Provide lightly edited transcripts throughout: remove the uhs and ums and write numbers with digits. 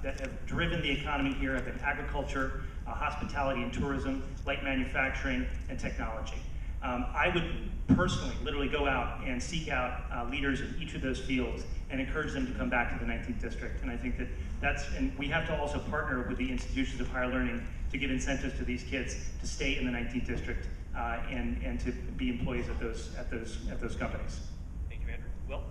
that have driven the economy here have been agriculture, hospitality and tourism, light manufacturing, and technology. I would personally literally go out and seek out leaders in each of those fields and encourage them to come back to the 19th district. And I think and we have to also partner with the institutions of higher learning to give incentives to these kids to stay in the 19th district and to be employees at those companies. Thank you, Andrew. Will?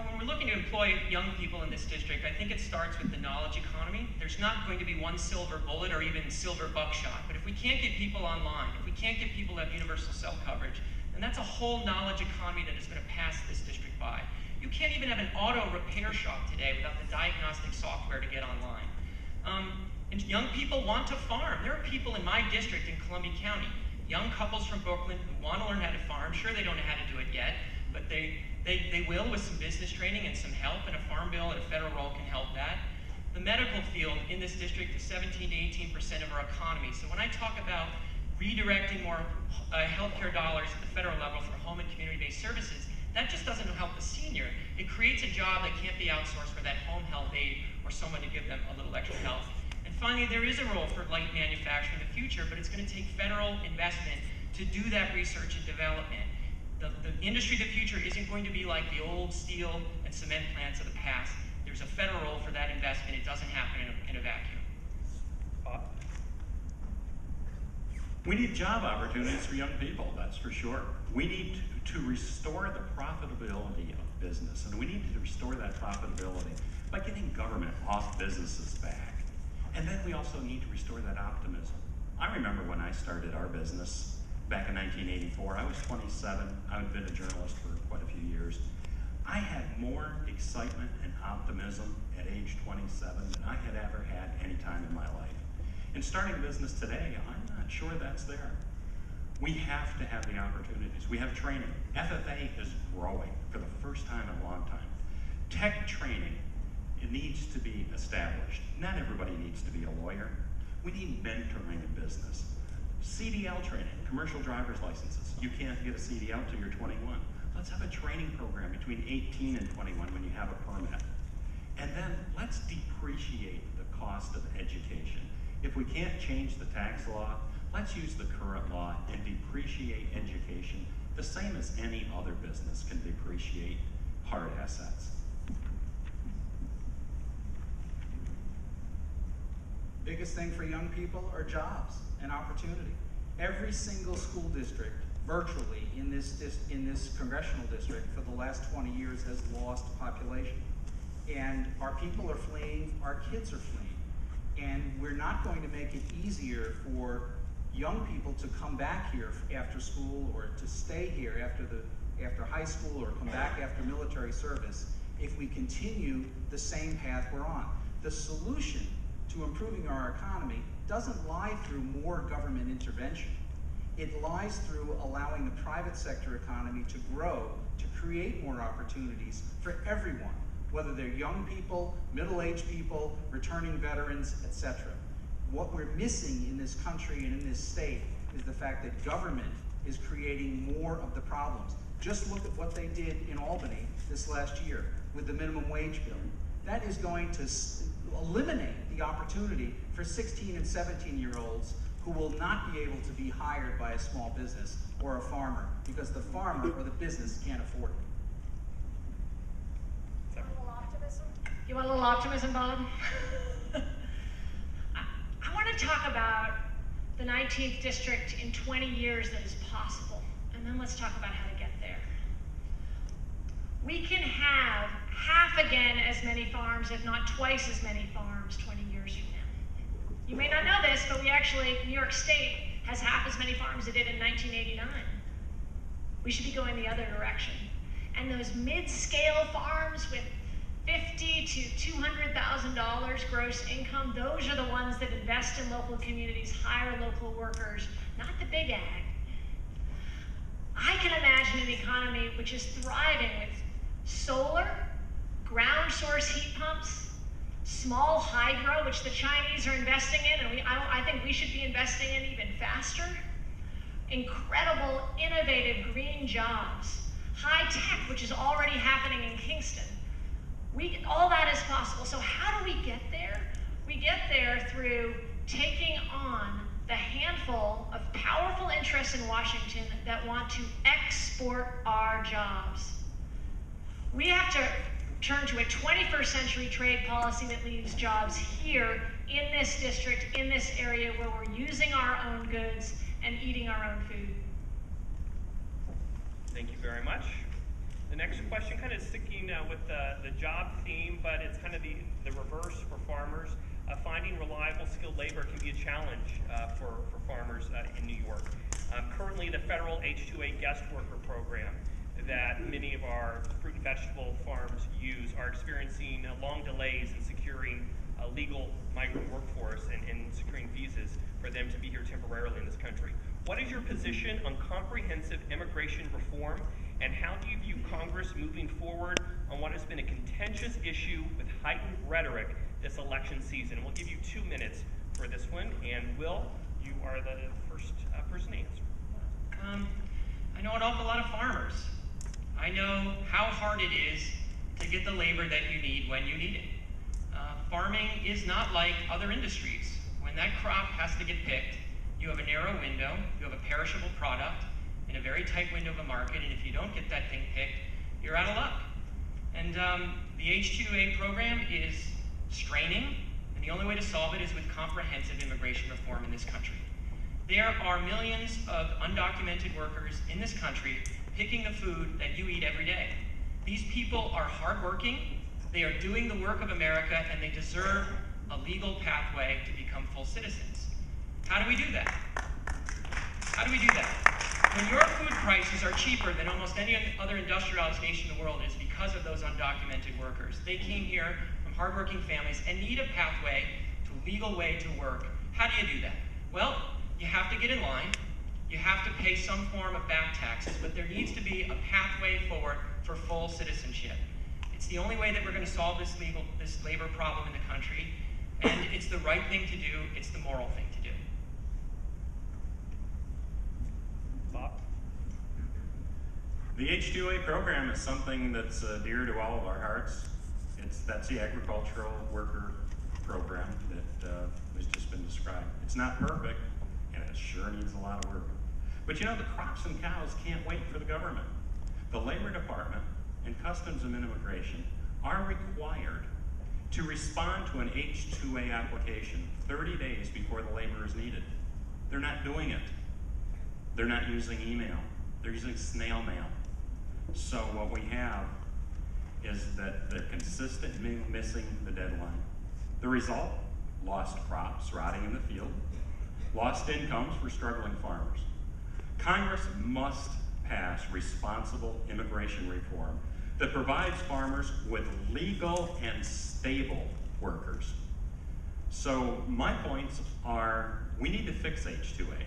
When we're looking to employ young people in this district, I think it starts with the knowledge economy. There's not going to be one silver bullet or even silver buckshot, but if we can't get people online, if we can't get people to have universal cell coverage, then that's a whole knowledge economy that is going to pass this district by. You can't even have an auto repair shop today without the diagnostic software to get online. And young people want to farm. There are people in my district in Columbia County, young couples from Brooklyn who want to learn how to farm. Sure, they don't know how to do it yet, but they will with some business training and some help, and a farm bill at a federal role can help that. The medical field in this district is 17 to 18% of our economy. So when I talk about redirecting more healthcare dollars at the federal level for home and community-based services, that just doesn't help the senior. It creates a job that can't be outsourced for that home health aide or someone to give them a little extra help. And finally, there is a role for light manufacturing in the future, but it's going to take federal investment to do that research and development. The industry of the future isn't going to be like the old steel and cement plants of the past. There's a federal role for that investment. It doesn't happen in a vacuum. We need job opportunities for young people, that's for sure. We need to restore the profitability of business, and we need to restore that profitability by getting government off businesses back. And then we also need to restore that optimism. I remember when I started our business back in 1984, I was 27, I had been a journalist for quite a few years. I had more excitement and optimism at age 27 than I had ever had any time in my life. And starting a business today, I'm not sure that's there. We have to have the opportunities. We have training. FFA is growing for the first time in a long time. Tech training, it needs to be established. Not everybody needs to be a lawyer. We need mentoring in business. CDL training, commercial driver's licenses. You can't get a CDL till you're 21. Let's have a training program between 18 and 21 when you have a permit. And then let's depreciate the cost of education. If we can't change the tax law, let's use the current law and depreciate education the same as any other business can depreciate hard assets. Biggest thing for young people are jobs and opportunity. Every single school district, virtually in this congressional district for the last 20 years has lost population. And our people are fleeing, our kids are fleeing. And we're not going to make it easier for young people to come back here after school or to stay here after high school or come back after military service if we continue the same path we're on. The solution to improving our economy doesn't lie through more government intervention. It lies through allowing the private sector economy to grow, to create more opportunities for everyone, whether they're young people, middle-aged people, returning veterans, etc. What we're missing in this country and in this state is the fact that government is creating more of the problems. Just look at what they did in Albany this last year with the minimum wage bill. That is going to eliminate the opportunity for 16 and 17-year-olds who will not be able to be hired by a small business or a farmer because the farmer or the business can't afford it. A little optimism? You want a little optimism, Bob? I want to talk about the 19th district in 20 years that is possible, and then let's talk about how to get there. We can have half again as many farms, if not twice as many farms 20 years from now. You may not know this, but New York State has half as many farms as it did in 1989. We should be going the other direction. And those mid-scale farms with $50,000 to $200,000 gross income, those are the ones that invest in local communities, hire local workers, not the big ag. I can imagine an economy which is thriving with solar, ground source heat pumps, small hydro, which the Chinese are investing in, and I think we should be investing in even faster, incredible, innovative green jobs, high tech, which is already happening in Kingston. All that is possible. So how taking on the handful of powerful interests in Washington that want to export our jobs. We have to turn to a 21st century trade policy that leaves jobs here in this district, in this area where we're using our own goods and eating our own food. Thank you very much. The next question kind of sticking with the job theme, but it's kind of the reverse for farmers. Finding reliable skilled labor can be a challenge for farmers in New York. Currently, the federal H-2A guest worker program that many of our fruit and vegetable farms use are experiencing long delays in securing a legal migrant workforce and securing visas for them to be here temporarily in this country. What is your position on comprehensive immigration reform, and how do you view Congress moving forward on what has been a contentious issue with heightened rhetoric this election season? And we'll give you 2 minutes for this one, and Will, you are the first person to answer. I know an awful lot of farmers. I know how hard it is to get the labor that you need when you need it. Farming is not like other industries. When that crop has to get picked, you have a narrow window, you have a perishable product in a very tight window of a market, and if you don't get that thing picked, you're out of luck. And the H-2A program is straining, and the only way to solve it is with comprehensive immigration reform in this country. There are millions of undocumented workers in this country picking the food that you eat every day. These people are hardworking, they are doing the work of America, and they deserve a legal pathway to become full citizens. How do we do that? How do we do that? When your food prices are cheaper than almost any other industrialized nation in the world, it's because of those undocumented workers. They came here from hardworking families and need a pathway to a legal way to work. How do you do that? Well, you have to get in line. You have to pay some form of back taxes, but there needs to be a pathway forward for full citizenship. It's the only way that we're going to solve this labor problem in the country, and it's the right thing to do. It's the moral thing to do. Bob? The H-2A program is something that's dear to all of our hearts. That's the agricultural worker program that has just been described. It's not perfect, and it sure needs a lot of work. But you know, the crops and cows can't wait for the government. The Labor Department and Customs and Immigration are required to respond to an H-2A application 30 days before the labor is needed. They're not doing it. They're not using email. They're using snail mail. So what we have is that they're consistently missing the deadline. The result? Lost crops rotting in the field, lost incomes for struggling farmers. Congress must pass responsible immigration reform that provides farmers with legal and stable workers. So my points are, we need to fix H-2A.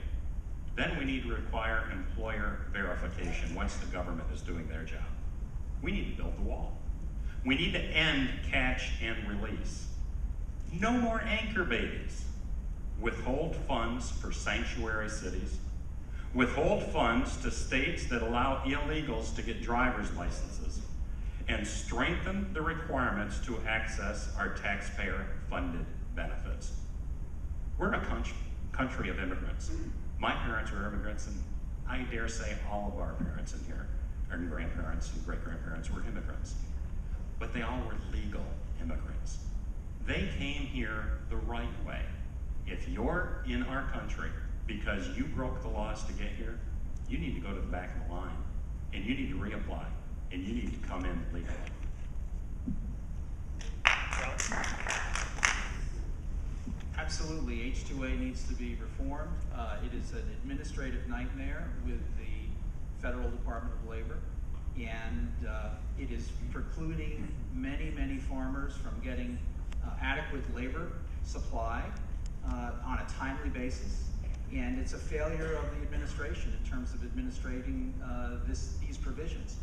Then we need to require employer verification once the government is doing their job. We need to build the wall. We need to end catch and release. No more anchor babies. Withhold funds for sanctuary cities. Withhold funds to states that allow illegals to get driver's licenses. And strengthen the requirements to access our taxpayer-funded benefits. We're a country of immigrants. My parents were immigrants, and I dare say all of our parents in here, our grandparents and great-grandparents were immigrants. But they all were legal immigrants. They came here the right way. If you're in our country because you broke the laws to get here, you need to go to the back of the line, and you need to reapply, and you need to come in legally. Absolutely, H-2A needs to be reformed. It is an administrative nightmare with the Federal Department of Labor, and it is precluding many, many farmers from getting adequate labor supply on a timely basis. And it's a failure of the administration in terms of administrating these provisions.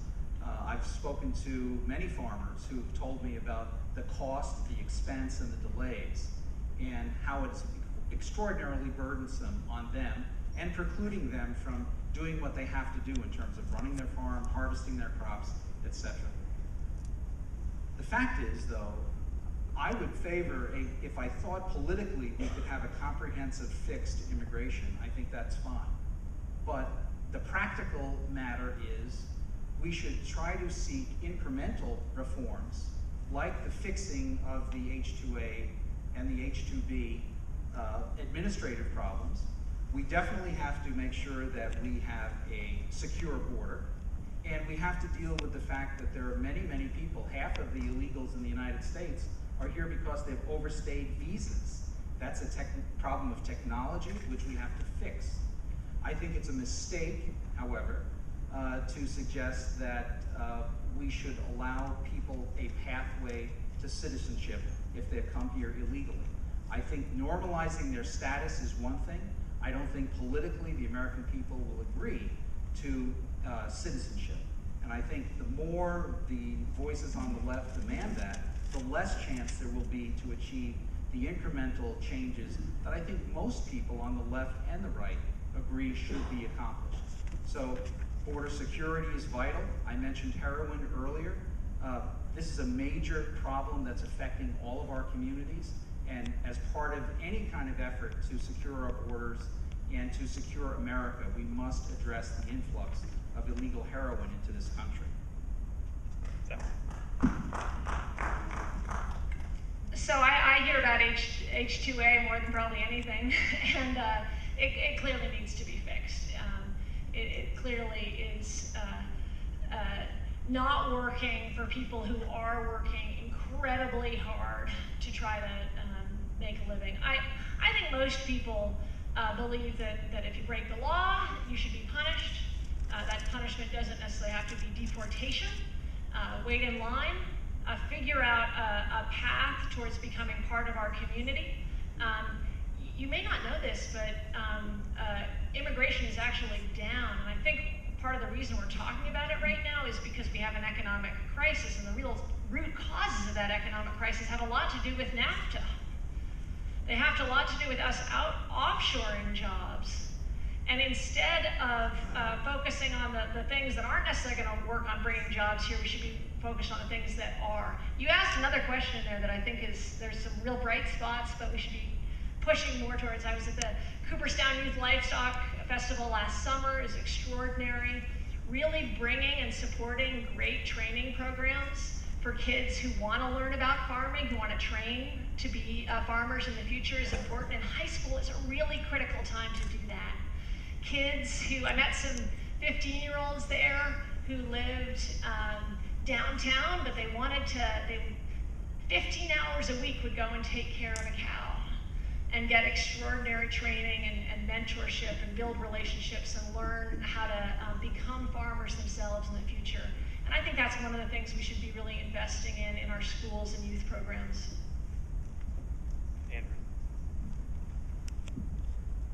I've spoken to many farmers who have told me about the cost, the expense, and the delays, and how it's extraordinarily burdensome on them and precluding them from doing what they have to do in terms of running their farm, harvesting their crops, etc. The fact is, though, I would favor, if I thought politically we could have a comprehensive fix to immigration, I think that's fine. But the practical matter is we should try to seek incremental reforms, like the fixing of the H-2A and the H-2B administrative problems. We definitely have to make sure that we have a secure border, and we have to deal with the fact that there are many, many people, half of the illegals in the United States are here because they've overstayed visas. That's a problem of technology, which we have to fix. I think it's a mistake, however, to suggest that we should allow people a pathway to citizenship if they've come here illegally. I think normalizing their status is one thing. I don't think politically the American people will agree to citizenship. And I think the more the voices on the left demand that, the less chance there will be to achieve the incremental changes that I think most people on the left and the right agree should be accomplished. So border security is vital. I mentioned heroin earlier. This is a major problem that's affecting all of our communities. And as part of any kind of effort to secure our borders and to secure America, we must address the influx of illegal heroin into this country. So I hear about H2A more than probably anything, and it clearly needs to be fixed. It clearly is not working for people who are working incredibly hard to try to make a living. I think most people believe that if you break the law, you should be punished. That punishment doesn't necessarily have to be deportation. Wait in line, figure out a path towards becoming part of our community. You may not know this, but immigration is actually down. And I think part of the reason we're talking about it right now is because we have an economic crisis, and the real root causes of that economic crisis have a lot to do with NAFTA. They have a lot to do with us offshoring jobs. And instead of focusing on the things that aren't necessarily going to work on bringing jobs here, we should be focused on the things that are. You asked another question in there that I think there's some real bright spots, but we should be pushing more towards. I was at the Cooperstown Youth Livestock Festival last summer. It was extraordinary. Really bringing and supporting great training programs for kids who want to learn about farming, who want to train to be farmers in the future is important. And high school is a really critical time to do that. Kids who, I met some 15-year-olds there who lived downtown, but they 15 hours a week would go and take care of a cow and get extraordinary training and mentorship and build relationships and learn how to become farmers themselves in the future. And I think that's one of the things we should be really investing in our schools and youth programs.